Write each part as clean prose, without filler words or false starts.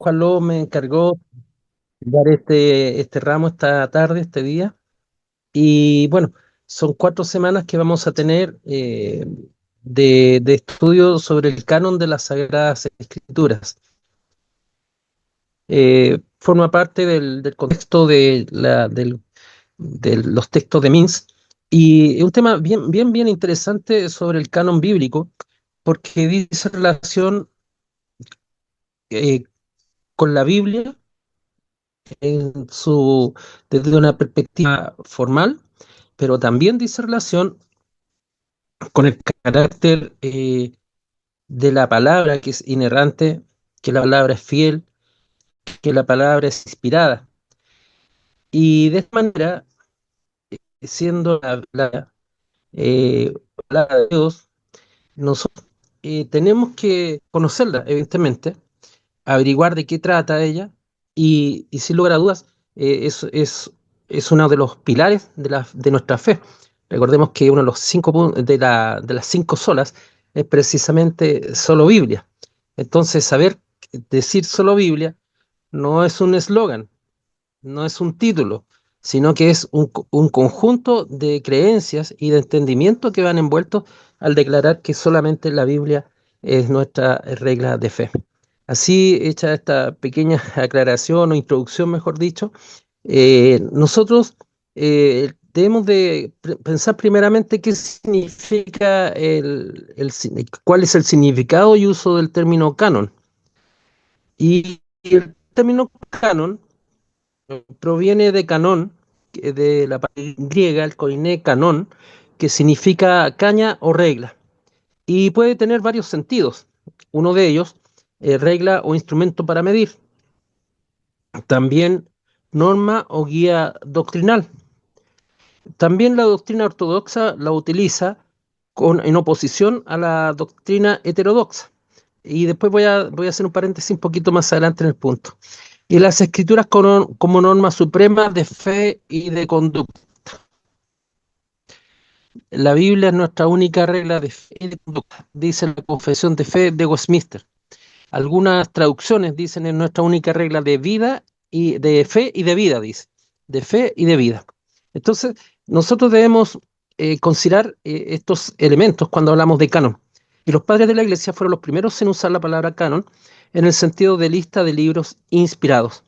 Juan Ló me encargó dar este ramo esta tarde, este día. Y bueno, son 4 semanas que vamos a tener de estudio sobre el canon de las Sagradas Escrituras. Forma parte del contexto de los textos de Mins y es un tema bien interesante sobre el canon bíblico porque dice relación eh, con la Biblia en desde una perspectiva formal, pero también dice relación con el carácter de la palabra que es inerrante, que la palabra es fiel, que la palabra es inspirada. Y de esta manera, siendo eh, palabra de Dios, nosotros tenemos que conocerla, evidentemente, averiguar de qué trata ella y sin lugar a dudas es uno de los pilares de nuestra fe. Recordemos que uno de los de las 5 solas es precisamente solo Biblia. Entonces, saber decir solo Biblia no es un eslogan, no es un título, sino que es un conjunto de creencias y de entendimiento que van envueltos al declarar que solamente la Biblia es nuestra regla de fe. Así, hecha esta pequeña aclaración o introducción, mejor dicho, nosotros debemos de pensar primeramente qué significa cuál es el significado y uso del término canon. Y el término canon proviene de canón, de la palabra griega, el koiné canón, que significa caña o regla, y puede tener varios sentidos. Uno de ellos, regla o instrumento para medir. También norma o guía doctrinal. También la doctrina ortodoxa la utiliza en oposición a la doctrina heterodoxa. Y después voy a hacer un paréntesis un poquito más adelante en el punto. Y las escrituras como norma suprema de fe y de conducta. La Biblia es nuestra única regla de fe y de conducta, dice la Confesión de Fe de Westminster. Algunas traducciones dicen es nuestra única regla de vida y de fe y de vida, dice. De fe y de vida. Entonces, nosotros debemos considerar estos elementos cuando hablamos de canon. Y los padres de la iglesia fueron los primeros en usar la palabra canon en el sentido de lista de libros inspirados.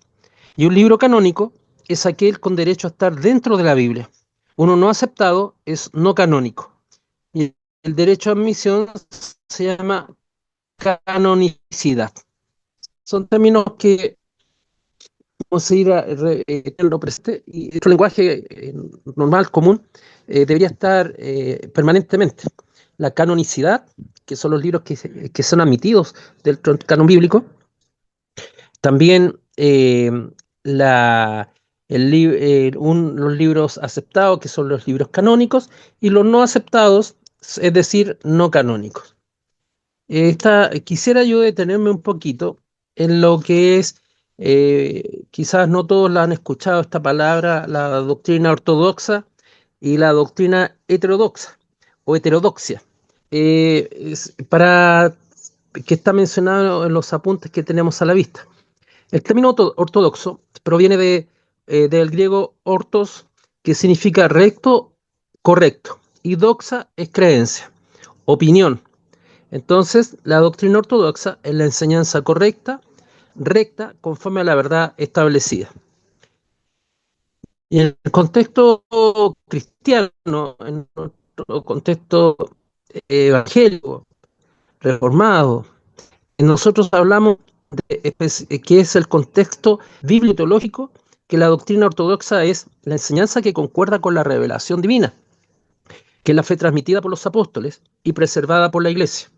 Y un libro canónico es aquel con derecho a estar dentro de la Biblia. Uno no aceptado es no canónico. Y el derecho a admisión se llama canonicidad. Son términos que vamos a ir tenerlo presente y nuestro lenguaje normal, común, debería estar permanentemente. La canonicidad, que son los libros que son admitidos del canon bíblico, también la, los libros aceptados, que son los libros canónicos, y los no aceptados, es decir, no canónicos. Quisiera yo detenerme un poquito en lo que es, quizás no todos la han escuchado esta palabra, la doctrina ortodoxa y la doctrina heterodoxa o heterodoxia, para que está mencionado en los apuntes que tenemos a la vista. El término ortodoxo proviene del griego ortos, que significa recto, correcto, y doxa es creencia, opinión. Entonces, la doctrina ortodoxa es la enseñanza correcta, recta, conforme a la verdad establecida. Y en el contexto cristiano, en nuestro contexto evangélico, reformado, nosotros hablamos que es el contexto biblio-teológico, que la doctrina ortodoxa es la enseñanza que concuerda con la revelación divina, que es la fe transmitida por los apóstoles y preservada por la iglesia.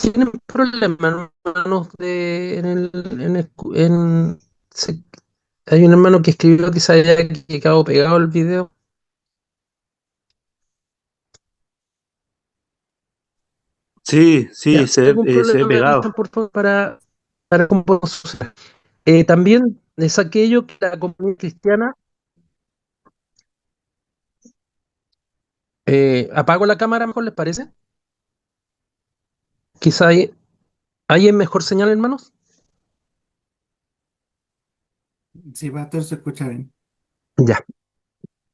Tienen problemas, hermanos, se- hay un hermano que escribió que se había quedado pegado el video. Sí, Ya, sí, si hay algún se ve problema me pegado. avisan por favor para cómo podemos solucionar. También es aquello que la comunidad cristiana, apago la cámara, mejor les parece. Quizá ahí. ¿Ahí es mejor señal, hermanos? Sí, pastor, se escucha bien. Ya,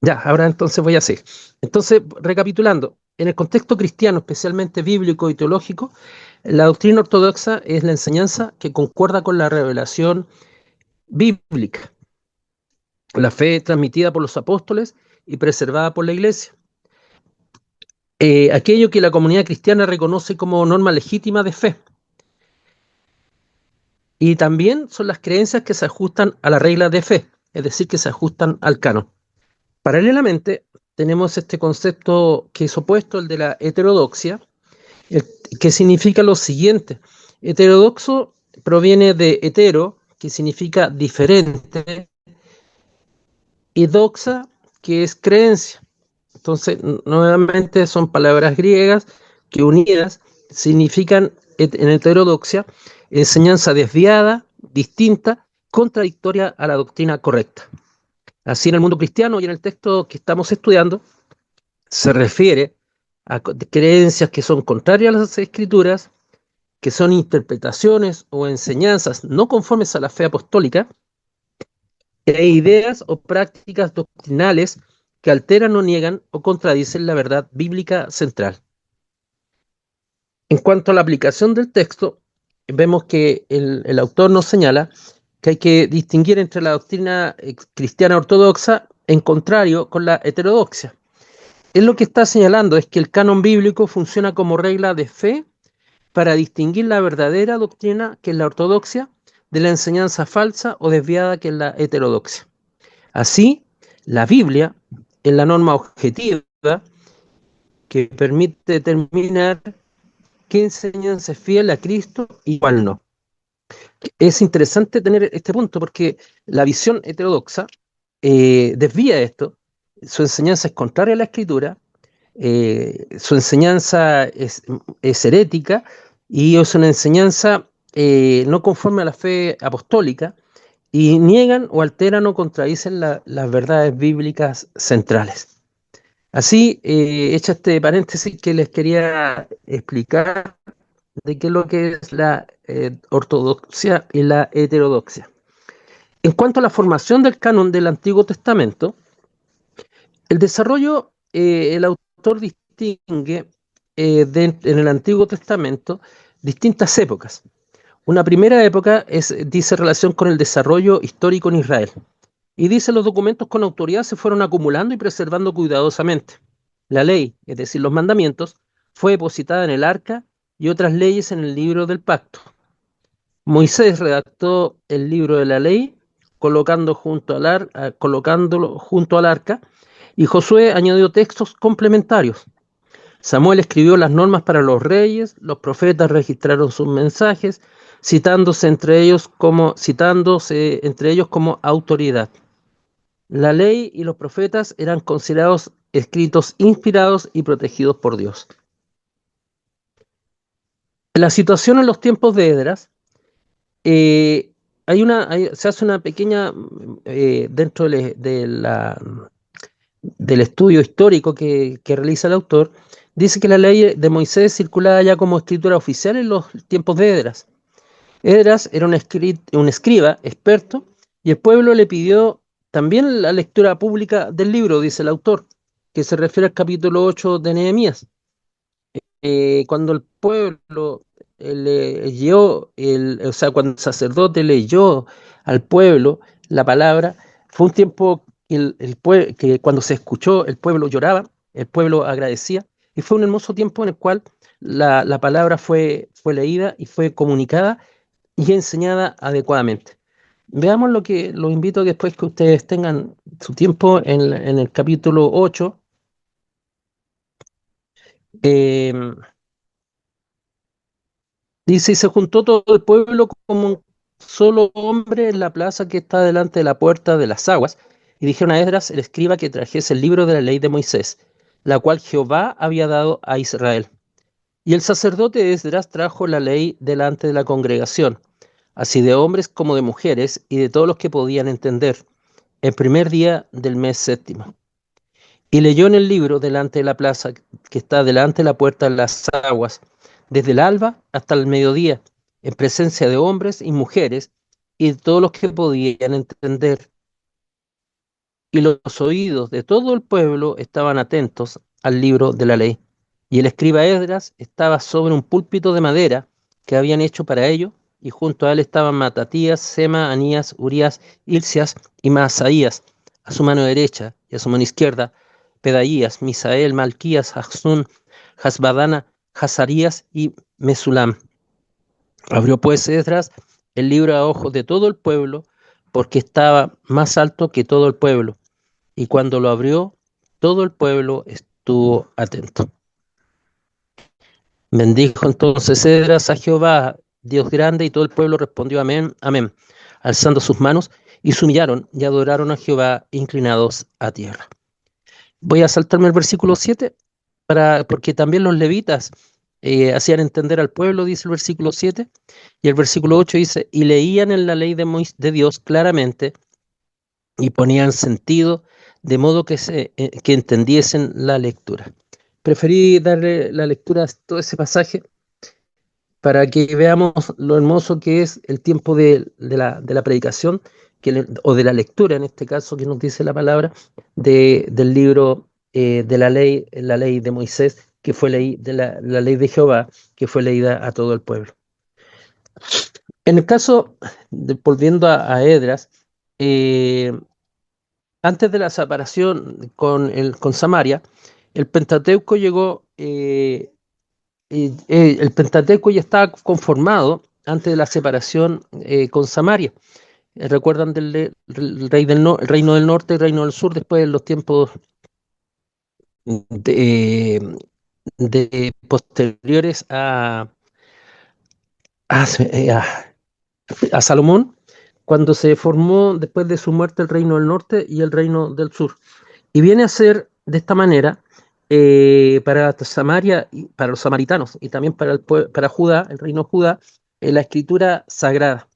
ya, ahora entonces voy a seguir. Entonces, recapitulando, en el contexto cristiano, especialmente bíblico y teológico, la doctrina ortodoxa es la enseñanza que concuerda con la revelación bíblica, la fe transmitida por los apóstoles y preservada por la iglesia. Aquello que la comunidad cristiana reconoce como norma legítima de fe. Y también son las creencias que se ajustan a la regla de fe, es decir, que se ajustan al canon. Paralelamente, tenemos este concepto que es opuesto al de la heterodoxia, el- que significa lo siguiente. Heterodoxo proviene de hetero, que significa diferente, y doxa, que es creencia. Entonces, nuevamente son palabras griegas que unidas significan en heterodoxia enseñanza desviada, distinta, contradictoria a la doctrina correcta. Así en el mundo cristiano y en el texto que estamos estudiando se refiere a creencias que son contrarias a las escrituras, que son interpretaciones o enseñanzas no conformes a la fe apostólica, e ideas o prácticas doctrinales que alteran o niegan o contradicen la verdad bíblica central. En cuanto a la aplicación del texto, vemos que el autor nos señala que hay que distinguir entre la doctrina cristiana ortodoxa en contrario con la heterodoxia. Él lo que está señalando es que el canon bíblico funciona como regla de fe para distinguir la verdadera doctrina, que es la ortodoxia, de la enseñanza falsa o desviada, que es la heterodoxia. Así, la Biblia es la norma objetiva que permite determinar qué enseñanza es fiel a Cristo y cuál no. Es interesante tener este punto porque la visión heterodoxa desvía esto, su enseñanza es contraria a la Escritura, su enseñanza es herética y es una enseñanza no conforme a la fe apostólica y niegan o alteran o contradicen las verdades bíblicas centrales. Así, hecho este paréntesis que les quería explicar de qué es lo que es la ortodoxia y la heterodoxia. En cuanto a la formación del canon del Antiguo Testamento, el desarrollo, el autor distingue en el Antiguo Testamento distintas épocas. Una primera época dice relación con el desarrollo histórico en Israel. Y dice los documentos con autoridad se fueron acumulando y preservando cuidadosamente. La ley, es decir, los mandamientos, fue depositada en el arca y otras leyes en el libro del pacto. Moisés redactó el libro de la ley, colocándolo junto al arca, y Josué añadió textos complementarios. Samuel escribió las normas para los reyes, los profetas registraron sus mensajes, citándose entre ellos como autoridad. La ley y los profetas eran considerados escritos inspirados y protegidos por Dios. La situación en los tiempos de Esdras, eh, se hace una pequeña, dentro del estudio histórico que realiza el autor, dice que la ley de Moisés circulaba ya como escritura oficial en los tiempos de Esdras. Esdras era un escriba experto y el pueblo le pidió también la lectura pública del libro, dice el autor, que se refiere al capítulo 8 de Nehemías. Cuando el pueblo leyó, o sea, cuando el sacerdote leyó al pueblo la palabra, fue un tiempo que, que cuando se escuchó el pueblo lloraba, el pueblo agradecía, y fue un hermoso tiempo en el cual la palabra fue leída y fue comunicada y enseñada adecuadamente. Veamos lo invito después que ustedes tengan su tiempo en el capítulo 8. eh, Dice, y se juntó todo el pueblo como un solo hombre en la plaza que está delante de la puerta de las aguas, y dijeron a Esdras, el escriba, que trajese el libro de la ley de Moisés, la cual Jehová había dado a Israel. Y el sacerdote Esdras trajo la ley delante de la congregación, así de hombres como de mujeres, y de todos los que podían entender, el primer día del mes séptimo. Y leyó en el libro delante de la plaza que está delante de la puerta de las aguas, desde el alba hasta el mediodía, en presencia de hombres y mujeres y de todos los que podían entender. Y los oídos de todo el pueblo estaban atentos al libro de la ley. Y el escriba Esdras estaba sobre un púlpito de madera que habían hecho para ello, y junto a él estaban Matatías, Sema, Anías, Urías, Hilcias y Maasaías, a su mano derecha, y a su mano izquierda, Pedaías, Misael, Malquías, Jasun, Hasbadana, Hazarías y Mesulam. Abrió pues Esdras el libro a ojos de todo el pueblo, porque estaba más alto que todo el pueblo, y cuando lo abrió, todo el pueblo estuvo atento. Bendijo entonces Esdras a Jehová, Dios grande, y todo el pueblo respondió amén, amén, alzando sus manos, y se humillaron y adoraron a Jehová, inclinados a tierra. Voy a saltarme el versículo 7, porque también los levitas hacían entender al pueblo, dice el versículo 7, y el versículo 8 dice, y leían en la ley de Dios claramente, y ponían sentido, de modo que entendiesen la lectura. Preferí darle la lectura a todo ese pasaje para que veamos lo hermoso que es el tiempo de la predicación, o de la lectura, en este caso, que nos dice la palabra, del libro de la ley de Moisés, que fue la ley de Jehová, que fue leída a todo el pueblo. En el caso, volviendo a Edras, antes de la separación con Samaria, el Pentateuco llegó, el Pentateuco ya estaba conformado antes de la separación con Samaria. ¿Recuerdan el reino del norte y el reino del sur después de los tiempos de, posteriores a, a Salomón, cuando se formó después de su muerte el reino del norte y el reino del sur? Y viene a ser de esta manera para Samaria, para los samaritanos y también para Judá, el reino de Judá, la escritura sagrada.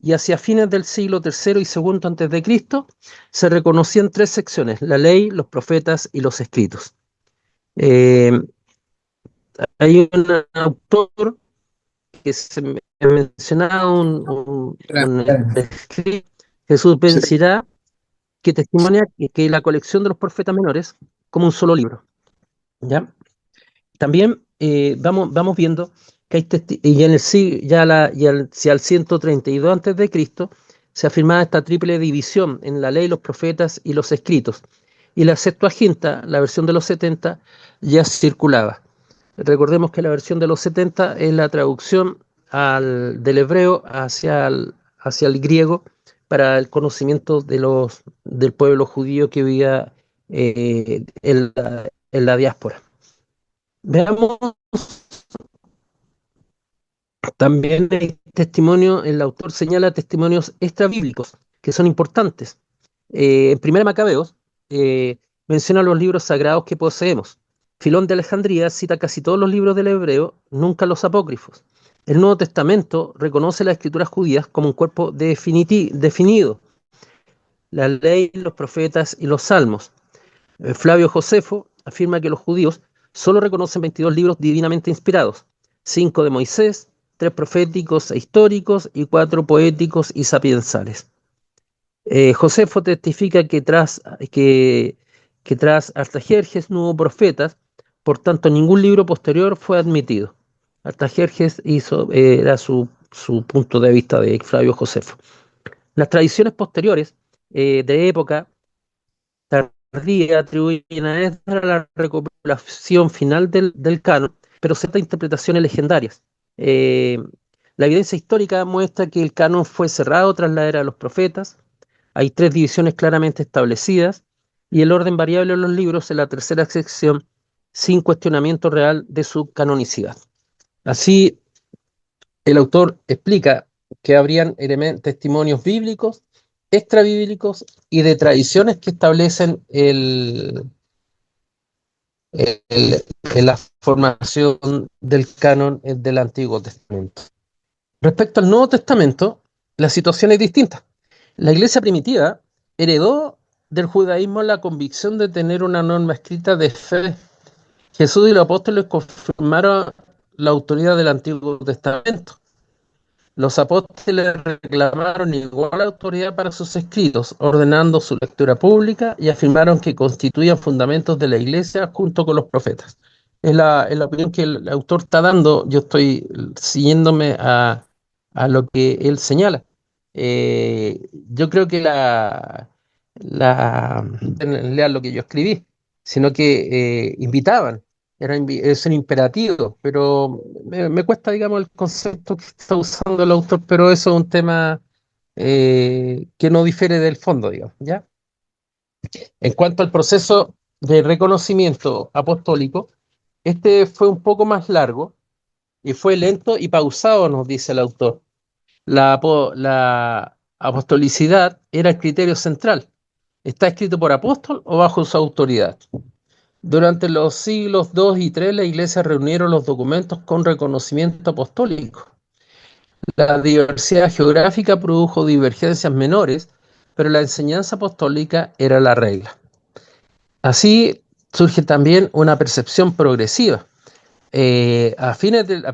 Y hacia fines del siglo III y segundo antes de Cristo se reconocían tres secciones: la ley, los profetas y los escritos. Eh, Hay un autor que se ha mencionado, un escrito, Jesús Sí. Bencirá, que testimonia que la colección de los profetas menores como un solo libro. ¿Ya? También vamos viendo que hay y en el si al 132 antes de Cristo se afirmaba esta triple división en la ley, los profetas y los escritos. Y la Septuaginta, la versión de los 70, ya circulaba. Recordemos que la versión de los 70 es la traducción del hebreo hacia el griego para el conocimiento del pueblo judío que vivía en la diáspora. Veamos también el testimonio, el autor señala testimonios extrabíblicos que son importantes. En Primera Macabeos menciona los libros sagrados que poseemos. Filón de Alejandría cita casi todos los libros del hebreo, nunca los apócrifos. El Nuevo Testamento reconoce las escrituras judías como un cuerpo definido: la ley, los profetas y los salmos. Flavio Josefo afirma que los judíos solo reconocen 22 libros divinamente inspirados: 5 de Moisés, 3 proféticos e históricos y 4 poéticos y sapiensales. Josefo testifica que tras Artajerjes no hubo profetas, por tanto ningún libro posterior fue admitido. Artajerjes era su punto de vista de Flavio Josefo. Las tradiciones posteriores de época tardía atribuyen a Esdras la recopilación final del canon, pero ciertas interpretaciones legendarias. La evidencia histórica muestra que el canon fue cerrado tras la era de los profetas. Hay 3 divisiones claramente establecidas y el orden variable de los libros en la tercera sección, sin cuestionamiento real de su canonicidad. Así, el autor explica que habrían testimonios bíblicos, extrabíblicos y de tradiciones que establecen la formación del canon del Antiguo Testamento. Respecto al Nuevo Testamento, la situación es distinta. La iglesia primitiva heredó del judaísmo la convicción de tener una norma escrita de fe. Jesús y los apóstoles confirmaron la autoridad del Antiguo Testamento. Los apóstoles reclamaron igual autoridad para sus escritos, ordenando su lectura pública y afirmaron que constituían fundamentos de la Iglesia junto con los profetas. Es la opinión que el autor está dando. Yo estoy siguiéndome a lo que él señala. Yo creo que lean lo que yo escribí, sino que invitaban, es un imperativo, pero me cuesta, digamos, el concepto que está usando el autor, pero eso es un tema que no difiere del fondo, digamos, ¿ya? En cuanto al proceso de reconocimiento apostólico, este fue un poco más largo y fue lento y pausado, nos dice el autor. La apostolicidad era el criterio central. ¿Está escrito por apóstol o bajo su autoridad? Durante los siglos II y III, la Iglesia reunieron los documentos con reconocimiento apostólico. La diversidad geográfica produjo divergencias menores, pero la enseñanza apostólica era la regla. Así surge también una percepción progresiva. A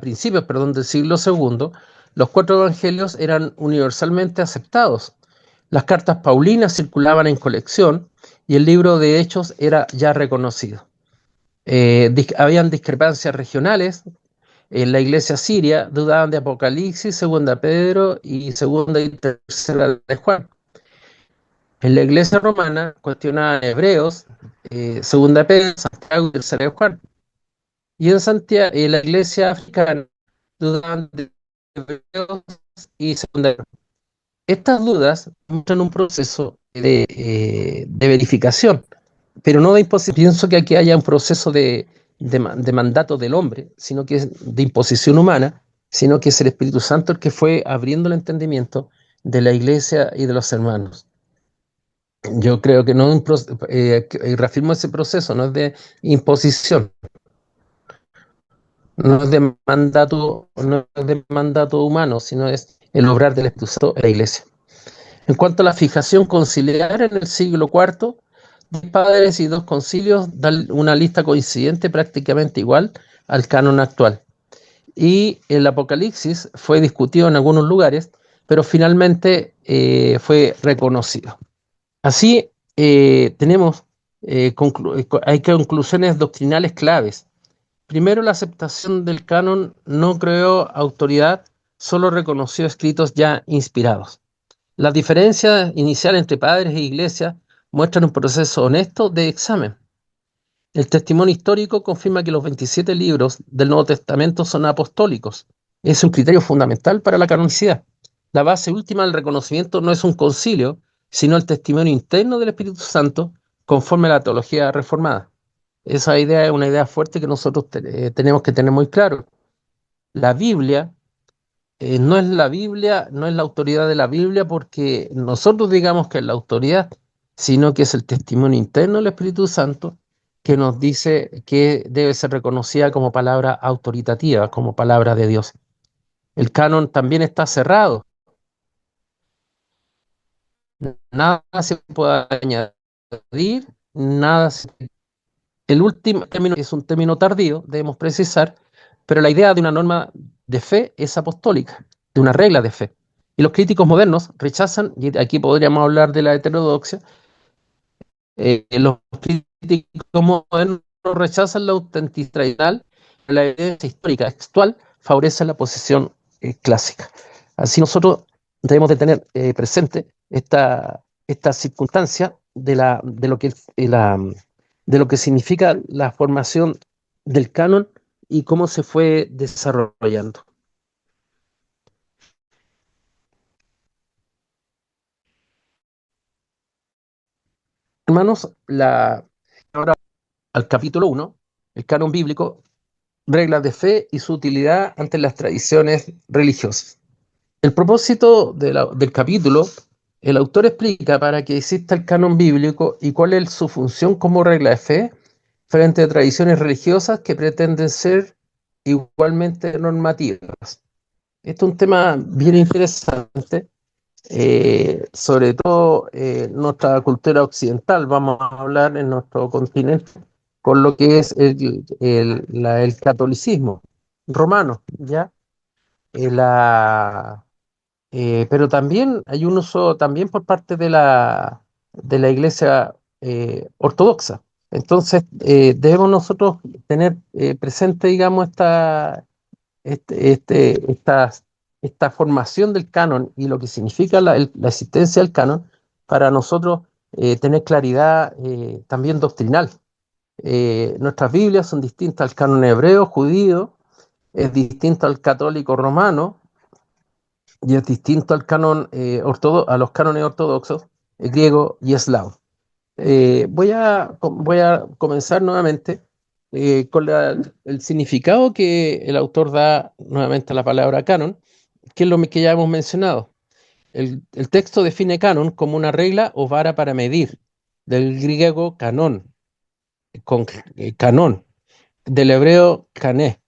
principios, del siglo II, los cuatro evangelios eran universalmente aceptados. Las cartas paulinas circulaban en colección y el libro de Hechos era ya reconocido. Habían discrepancias regionales. En la iglesia siria dudaban de Apocalipsis, segunda Pedro y segunda y tercera de Juan. En la iglesia romana cuestionaban Hebreos, segunda Pedro, Santiago y tercera de Juan. Y en Santiago, en la iglesia africana dudaban de Hebreos y segunda de Juan. Estas dudas muestran un proceso de verificación, pero no de imposición. Pienso que aquí haya un proceso de mandato del hombre, sino que es de imposición humana, sino que es el Espíritu Santo el que fue abriendo el entendimiento de la iglesia y de los hermanos. Yo creo que no reafirmo ese proceso, no es de imposición, no es de mandato humano, sino es el obrar del Espíritu Santo en la iglesia. En cuanto a la fijación conciliar en el siglo IV, 10 padres y 2 concilios dan una lista coincidente prácticamente igual al canon actual. Y el Apocalipsis fue discutido en algunos lugares, pero finalmente fue reconocido. Así hay conclusiones doctrinales claves. Primero, la aceptación del canon no creó autoridad, solo reconoció escritos ya inspirados. Las diferencias iniciales entre padres e iglesia muestran un proceso honesto de examen. El testimonio histórico confirma que los 27 libros del Nuevo Testamento son apostólicos. Es un criterio fundamental para la canonicidad. La base última del reconocimiento no es un concilio, sino el testimonio interno del Espíritu Santo conforme a la teología reformada. Esa idea es una idea fuerte que nosotros tenemos que tener muy claro. La Biblia no es la Biblia, no es la autoridad de la Biblia porque nosotros digamos que es la autoridad, sino que es el testimonio interno del Espíritu Santo que nos dice que debe ser reconocida como palabra autoritativa, como palabra de Dios. El canon también está cerrado, nada se puede añadir, nada se... El último término es un término tardío, debemos precisar, pero la idea de una norma de fe es apostólica, de una regla de fe. Y los críticos modernos rechazan, y aquí podríamos hablar de la heterodoxia, los críticos modernos rechazan la autenticidad tradicional, la evidencia histórica textual favorece la posición clásica. Así nosotros debemos de tener presente esta circunstancia de lo que significa la formación del canon y cómo se fue desarrollando. Hermanos, ahora al capítulo 1, el canon bíblico, reglas de fe y su utilidad ante las tradiciones religiosas. El propósito del capítulo, el autor explica para que exista el canon bíblico y cuál es su función como regla de fe frente a tradiciones religiosas que pretenden ser igualmente normativas. Este es un tema bien interesante, sobre todo nuestra cultura occidental, vamos a hablar en nuestro continente, con lo que es el catolicismo romano, ¿ya? pero también hay un uso también por parte de la Iglesia ortodoxa. Entonces, debemos nosotros tener presente, digamos, esta, esta formación del canon y lo que significa la existencia del canon para nosotros tener claridad también doctrinal. Nuestras Biblias son distintas al canon hebreo, judío, es distinto al católico romano y es distinto al canon a los cánones ortodoxos, griego y eslavo. Voy a comenzar nuevamente con el significado que el autor da nuevamente a la palabra canon, que es lo que ya hemos mencionado. El texto define canon como una regla o vara para medir, del griego canón, con canón, del hebreo cané.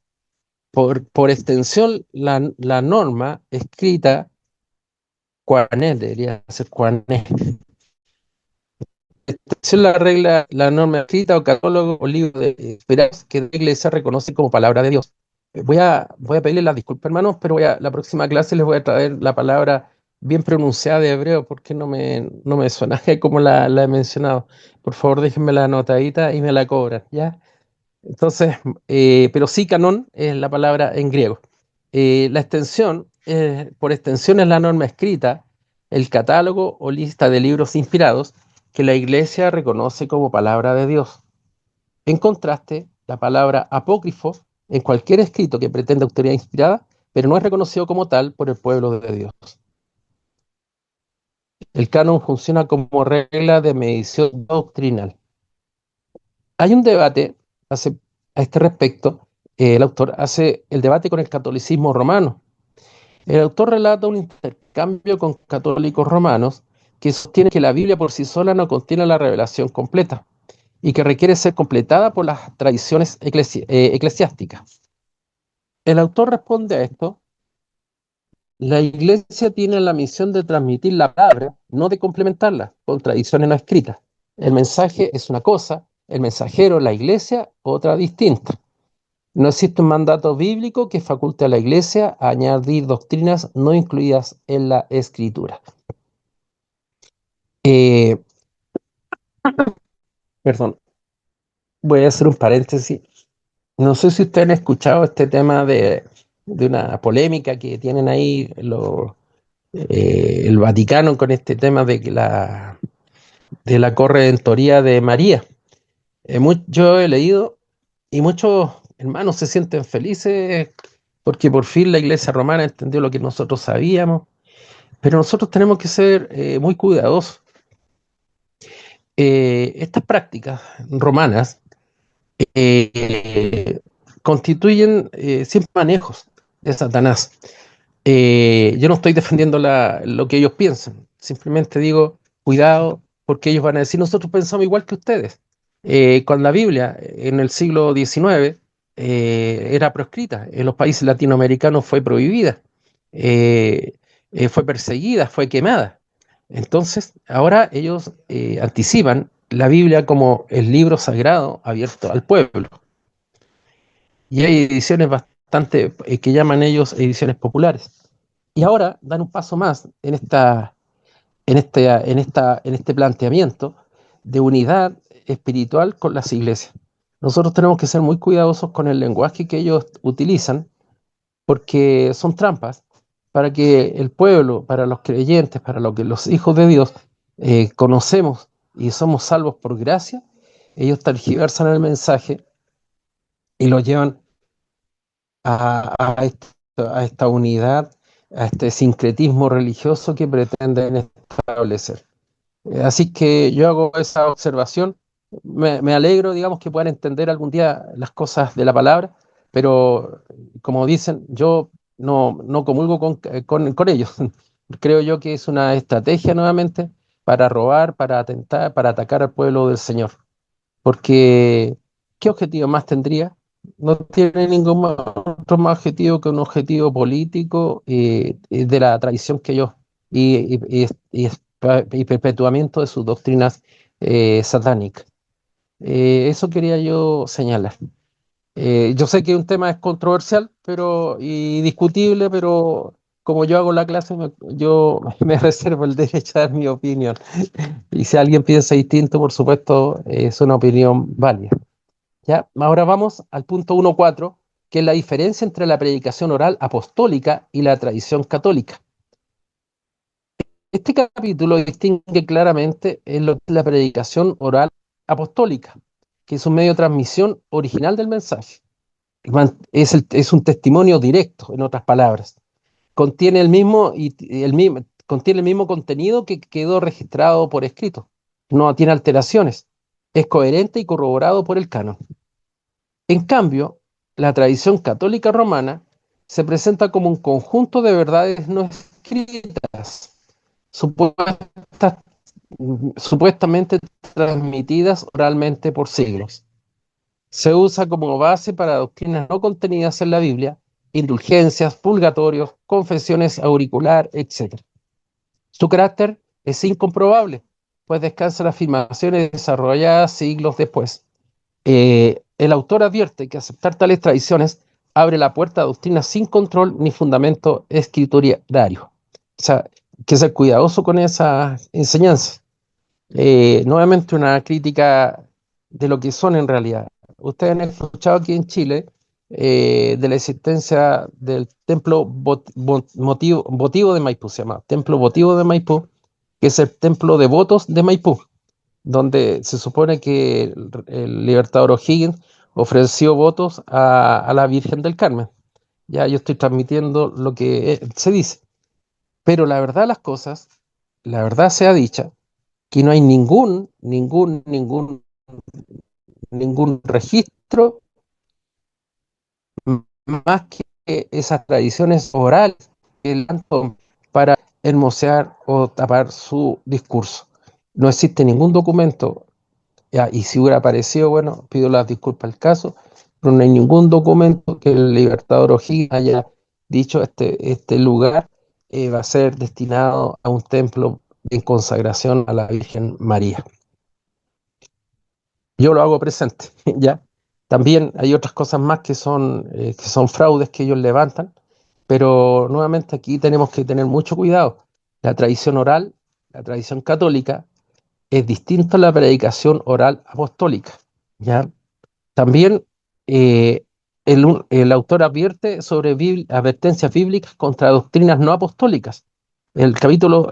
Por extensión, la norma escrita, cuané, debería ser cuané, es la regla, la norma escrita o catálogo o libro de esperanza que la iglesia reconoce como palabra de Dios. Voy a pedirle las disculpas, hermanos, pero la próxima clase les voy a traer la palabra bien pronunciada de hebreo porque no me suena como la he mencionado. Por favor, déjenme la anotadita y me la cobran, ¿ya? Entonces, pero sí, canón es la palabra en griego. La extensión, por extensión, es la norma escrita, el catálogo o lista de libros inspirados que la Iglesia reconoce como palabra de Dios. En contraste, la palabra apócrifo en cualquier escrito que pretenda autoridad inspirada, pero no es reconocido como tal por el pueblo de Dios. El canon funciona como regla de medición doctrinal. Hay un debate a este respecto. El autor hace el debate con el catolicismo romano. El autor relata un intercambio con católicos romanos que sostiene que la Biblia por sí sola no contiene la revelación completa y que requiere ser completada por las tradiciones eclesiásticas. El autor responde a esto: la Iglesia tiene la misión de transmitir la palabra, no de complementarla con tradiciones no escritas. El mensaje es una cosa, el mensajero, la Iglesia, otra distinta. No existe un mandato bíblico que faculte a la Iglesia a añadir doctrinas no incluidas en la Escritura. Eh, Perdón, voy a hacer un paréntesis. No sé si ustedes han escuchado este tema de una polémica que tienen ahí el Vaticano con este tema de la corredentoría de María. Yo he leído y muchos hermanos se sienten felices porque por fin la Iglesia romana entendió lo que nosotros sabíamos, pero nosotros tenemos que ser muy cuidadosos. Estas prácticas romanas eh, constituyen siempre manejos de Satanás. Yo no estoy defendiendo lo que ellos piensan, simplemente digo, cuidado, porque ellos van a decir, nosotros pensamos igual que ustedes. Con la Biblia, en el siglo XIX, era proscrita, en los países latinoamericanos fue prohibida, eh, fue perseguida, fue quemada. Entonces, ahora ellos anticipan la Biblia como el libro sagrado abierto al pueblo. Y hay ediciones bastante que llaman ellos ediciones populares. Y ahora dan un paso más en este planteamiento de unidad espiritual con las iglesias. Nosotros tenemos que ser muy cuidadosos con el lenguaje que ellos utilizan, porque son trampas para que el pueblo, para los creyentes, para lo que los hijos de Dios conocemos y somos salvos por gracia. Ellos tergiversan el mensaje y lo llevan a esta unidad, a este sincretismo religioso que pretenden establecer. Así que yo hago esa observación. Me alegro, digamos, que puedan entender algún día las cosas de la palabra, pero como dicen, yo no comulgo con ellos. Creo yo que es una estrategia nuevamente para robar, para atentar, para atacar al pueblo del Señor. Porque, ¿qué objetivo más tendría? No tiene ningún otro más objetivo que un objetivo político de la tradición que ellos y perpetuamiento de sus doctrinas satánicas. Eso quería yo señalar. Yo sé que un tema es controversial y discutible, pero como yo hago la clase, yo me reservo el derecho a dar mi opinión. Y si alguien piensa distinto, por supuesto, es una opinión válida. ¿Ya? Ahora vamos al punto 1.4, que es la diferencia entre la predicación oral apostólica y la tradición católica. Este capítulo distingue claramente en lo que es la predicación oral apostólica, que es un medio de transmisión original del mensaje. Es un testimonio directo, en otras palabras. Contiene contiene el mismo contenido que quedó registrado por escrito. No tiene alteraciones. Es coherente y corroborado por el canon. En cambio, la tradición católica romana se presenta como un conjunto de verdades no escritas, supuestas, supuestamente transmitidas oralmente por siglos. Se usa como base para doctrinas no contenidas en la Biblia, indulgencias, purgatorios, confesiones auricular, etc. Su carácter es incomprobable, pues descansa en afirmaciones desarrolladas siglos después. El autor advierte que aceptar tales tradiciones abre la puerta a doctrinas sin control ni fundamento escriturario. O sea, que ser cuidadoso con esas enseñanzas. Nuevamente una crítica de lo que son en realidad. Ustedes han escuchado aquí en Chile de la existencia del templo votivo de Maipú, se llama Templo Votivo de Maipú, que es el templo de votos de Maipú, donde se supone que el libertador O'Higgins ofreció votos a la Virgen del Carmen. Ya yo estoy transmitiendo lo que se dice, pero la verdad de las cosas, la verdad sea dicha, que no hay ningún registro más que esas tradiciones orales que él lanzó para hermosear o tapar su discurso. No existe ningún documento, ya, y si hubiera aparecido, bueno, pido las disculpas al caso, pero no hay ningún documento que el libertador O'Higgins haya dicho este lugar va a ser destinado a un templo en consagración a la Virgen María. Yo lo hago presente, ¿ya? También hay otras cosas más que son fraudes que ellos levantan, pero nuevamente aquí tenemos que tener mucho cuidado. La tradición oral, la tradición católica, es distinta a la predicación oral apostólica, ¿ya? También eh, el autor advierte sobre advertencias bíblicas contra doctrinas no apostólicas. El capítulo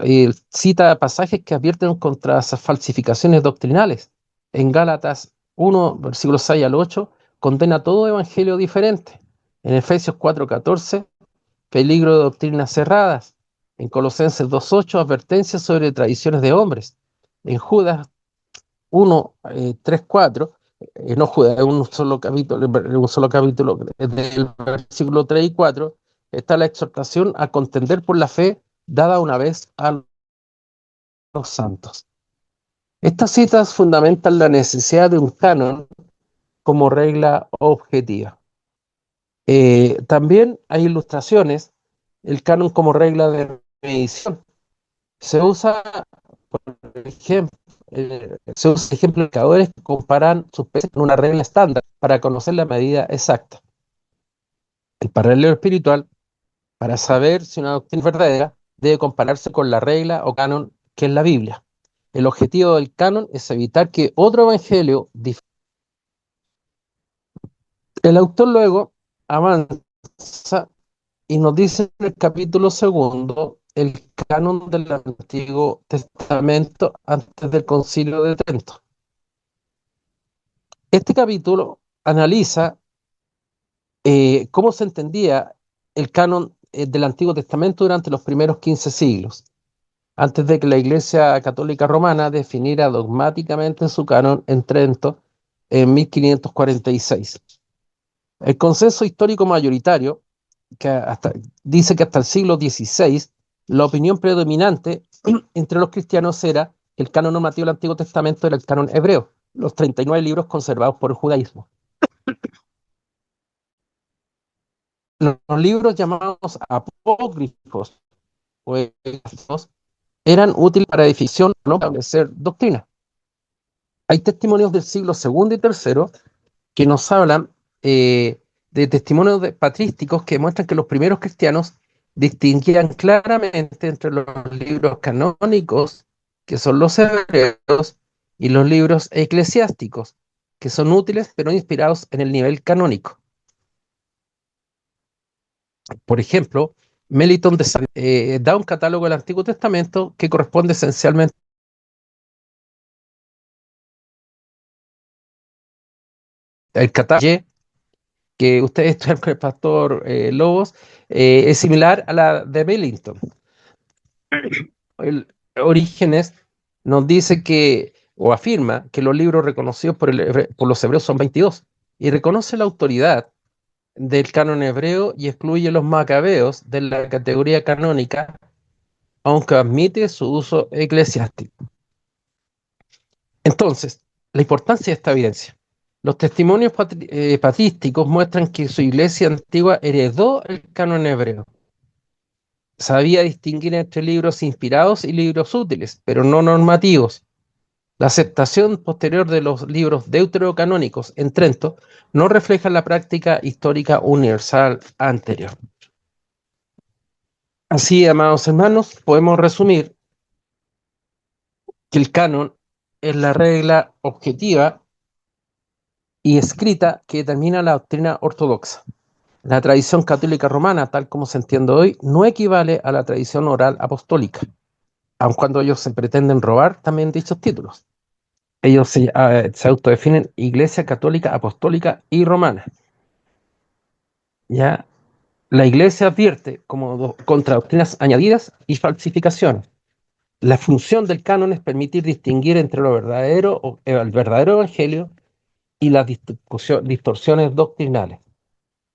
cita pasajes que advierten contra esas falsificaciones doctrinales. En Gálatas 1, versículos 6 al 8, condena todo evangelio diferente. En Efesios 4:14, peligro de doctrinas cerradas. En Colosenses 2:8, advertencias sobre tradiciones de hombres. En Judas 1, 3, 4, no Judas, es un solo capítulo del versículo 3 y 4, está la exhortación a contender por la fe dada una vez a los santos. Estas citas fundamentan la necesidad de un canon como regla objetiva. También hay ilustraciones, el canon como regla de medición. Se usa, por ejemplo, se usa ejemplos de indicadores que comparan sus peces con una regla estándar para conocer la medida exacta. El paralelo espiritual, para saber si una doctrina es verdadera, debe compararse con la regla o canon que es la Biblia. El objetivo del canon es evitar que otro evangelio. El autor luego avanza y nos dice en el capítulo segundo el canon del Antiguo Testamento antes del Concilio de Trento. Este capítulo analiza cómo se entendía el canon del Antiguo Testamento durante los primeros 15 siglos, antes de que la Iglesia Católica Romana definiera dogmáticamente su canon en Trento en 1546. El consenso histórico mayoritario dice que hasta el siglo XVI la opinión predominante entre los cristianos era que el canon normativo del Antiguo Testamento era el canon hebreo, los 39 libros conservados por el judaísmo. Los libros llamados apócrifos o extraños eran útiles para edificación, no para establecer doctrina. Hay testimonios del siglo segundo y tercero que nos hablan de testimonios patrísticos que demuestran que los primeros cristianos distinguían claramente entre los libros canónicos, que son los hebreos, y los libros eclesiásticos, que son útiles pero inspirados en el nivel canónico. Por ejemplo, Meliton de da un catálogo del Antiguo Testamento que corresponde esencialmente al catálogo que ustedes estudian con el pastor Lobos, es similar a la de Millington. El Orígenes nos dice que, o afirma, que los libros reconocidos por los hebreos son 22, y reconoce la autoridad del canon hebreo y excluye los macabeos de la categoría canónica, aunque admite su uso eclesiástico. Entonces, la importancia de esta evidencia. Los testimonios patrísticos muestran que su iglesia antigua heredó el canon hebreo. Sabía distinguir entre libros inspirados y libros útiles, pero no normativos. La aceptación posterior de los libros deuterocanónicos en Trento no refleja la práctica histórica universal anterior. Así, amados hermanos, podemos resumir que el canon es la regla objetiva y escrita que determina la doctrina ortodoxa. La tradición católica romana, tal como se entiende hoy, no equivale a la tradición oral apostólica, aun cuando ellos se pretenden robar también dichos títulos. Ellos se autodefinen Iglesia Católica Apostólica y Romana. ¿Ya? La Iglesia advierte contra doctrinas añadidas y falsificaciones. La función del canon es permitir distinguir entre lo verdadero, el verdadero evangelio y las distorsiones doctrinales.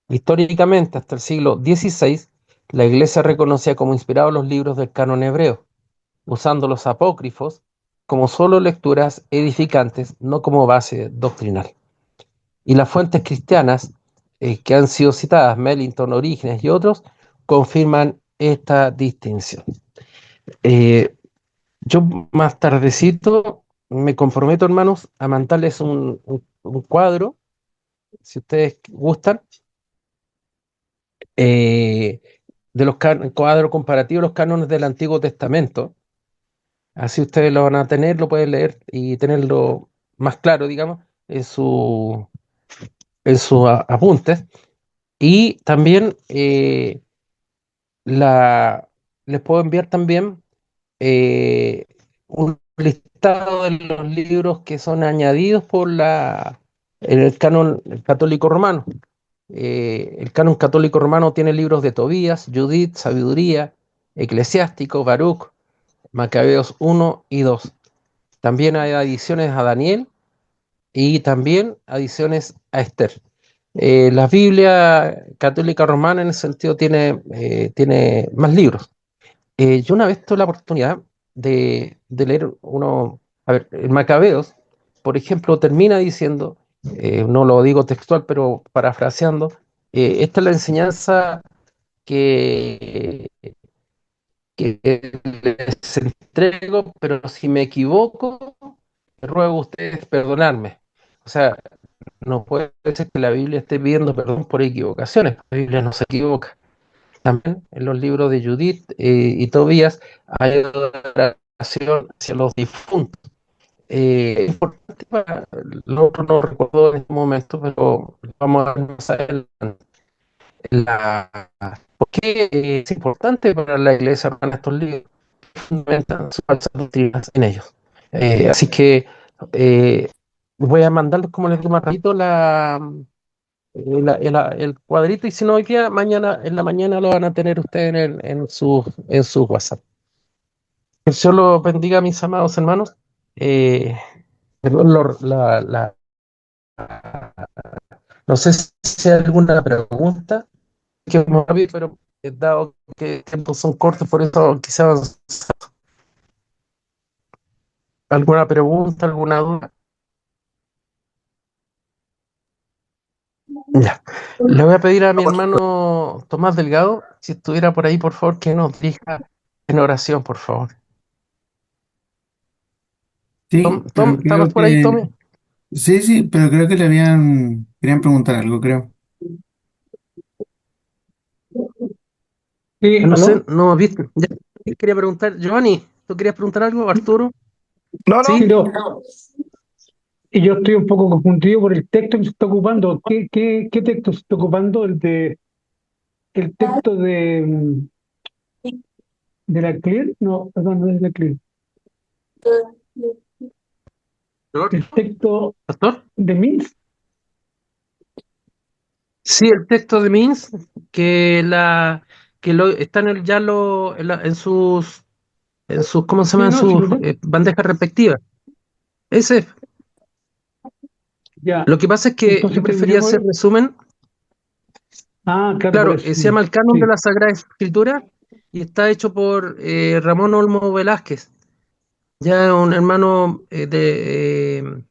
Históricamente, hasta el siglo XVI, la Iglesia reconocía como inspirados los libros del canon hebreo, usando los apócrifos como solo lecturas edificantes, no como base doctrinal. Y las fuentes cristianas que han sido citadas, Mellington, Orígenes y otros, confirman esta distinción. Eh, yo más tardecito me comprometo, hermanos, a mandarles un cuadro, si ustedes gustan, eh, de los cuadros comparativos, los cánones del Antiguo Testamento. Así ustedes lo van a tener, lo pueden leer y tenerlo más claro, digamos, en sus apuntes. Y también la, les puedo enviar también un listado de los libros que son añadidos en el canon católico romano. El canon católico romano tiene libros de Tobías, Judith, Sabiduría, Eclesiástico, Baruch, Macabeos 1 y 2. También hay adiciones a Daniel y también adiciones a Esther. La Biblia católica romana en ese sentido tiene más libros. Yo una vez tuve la oportunidad de leer uno, a ver, el Macabeos, por ejemplo, termina diciendo, no lo digo textual, pero parafraseando, esta es la enseñanza que, que les entrego, pero si me equivoco, ruego a ustedes perdonarme. O sea, no puede ser que la Biblia esté pidiendo perdón por equivocaciones, la Biblia no se equivoca. También en los libros de Judith y Tobías hay adoración hacia los difuntos. Importante lo otro no recuerdo en este momento, pero vamos a ver más adelante. La, ¿Por qué es importante para la iglesia hermana estos libros? Fundamentan sus falsas doctrinas en ellos. Así que voy a mandarles, como les digo, más ratito el cuadrito, y si no hoy día, mañana en la mañana lo van a tener ustedes en su WhatsApp. Que el Señor los bendiga, mis amados hermanos. Eh, perdón, no sé si hay alguna pregunta, que es muy rápido, pero dado que tiempos son cortos, por eso quizás alguna pregunta, alguna duda. Ya. Le voy a pedir a mi hermano Tomás Delgado, si estuviera por ahí, por favor, que nos diga en oración, por favor. Sí, pero ¿Estabas creo por ahí, que... Tommy? Sí, sí, pero creo que querían preguntar algo, creo. Sí, No sé, ¿aló? no viste. Ya, quería preguntar, Giovanni, ¿tú querías preguntar algo? Arturo, No, Sí, ¿sí? no. no. Y yo estoy un poco confundido por el texto que se está ocupando. ¿Qué texto se está ocupando? El texto de la CLIR? No, perdón, no es la CLIR. ¿Pastor? El texto ¿Pastor? de Minsk. Sí, el texto de Minsk, que está en sus, ¿cómo se llama? Sí, En no, sí sus lo tengo. bandejas respectivas. Ese, Ya. lo que pasa es que yo Entonces prefería terminemos. hacer resumen. Claro, por Claro, eso. se llama El Canon de Sí, la Sagrada Escritura y está hecho por Ramón Olmo Velázquez, ya un hermano de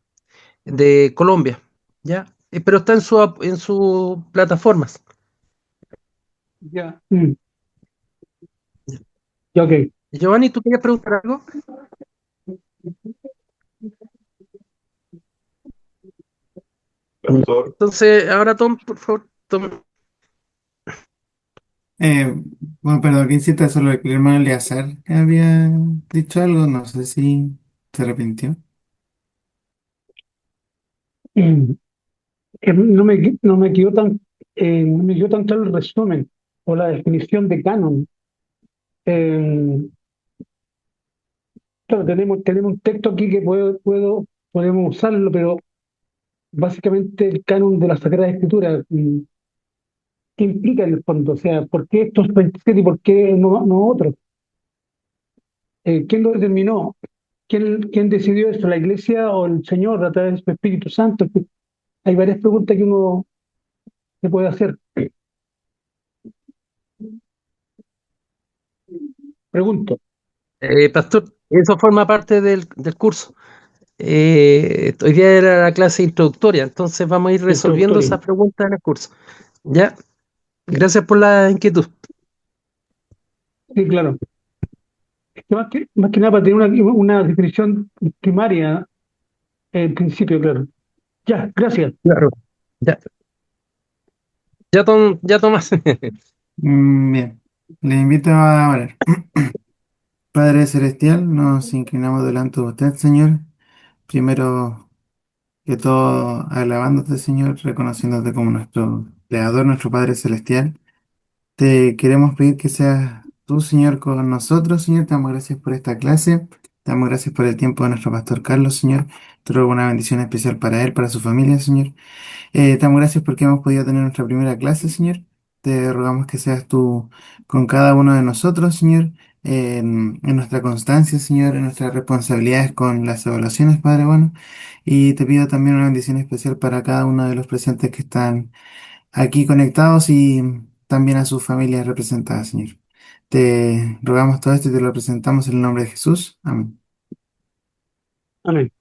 Colombia, ¿ya? Pero está en sus plataformas. ya. Ya, ok. Giovanni, ¿tú querías preguntar algo? Pastor. Entonces, ahora Tom, por favor, Tom. Eh, bueno, perdón, que insista sobre que el hermano Eleazar había dicho algo, no sé si se arrepintió. Mm, no me quedó tan claro el resumen o la definición de canon. Eh, claro, tenemos un texto aquí que podemos usarlo, pero básicamente el canon de la Sagrada Escritura, ¿qué implica en el fondo? O sea, ¿por qué estos 27 y por qué no otros? ¿Quién lo determinó? ¿Quién decidió eso? ¿La Iglesia o el Señor a través del Espíritu Santo? Hay varias preguntas que uno se puede hacer. Pregunto. Pastor, eso forma parte del curso. Hoy día era la clase introductoria, entonces vamos a ir resolviendo Introductorio. esas preguntas en el curso. ¿Ya? Gracias por la inquietud. Sí, claro. Es que más que nada para tener una definición primaria en principio, claro. Ya, gracias. Claro. Ya, ya Tomás. Bien, le invito a orar. Padre Celestial, nos inclinamos delante de usted, Señor. Primero que todo, alabándote, Señor, reconociéndote como nuestro Creador, nuestro Padre Celestial. Te queremos pedir que seas tú, Señor, con nosotros, Señor. Te damos gracias por esta clase. Te damos gracias por el tiempo de nuestro pastor Carlos, Señor. Te ruego una bendición especial para él, para su familia, Señor. Te damos gracias porque hemos podido tener nuestra primera clase, Señor. Te rogamos que seas tú con cada uno de nosotros, Señor, en nuestra constancia, Señor, en nuestras responsabilidades con las evaluaciones, Padre bueno. Y te pido también una bendición especial para cada uno de los presentes que están aquí conectados y también a sus familias representadas, Señor. Te rogamos todo esto y te lo presentamos en el nombre de Jesús. Amén. Amén.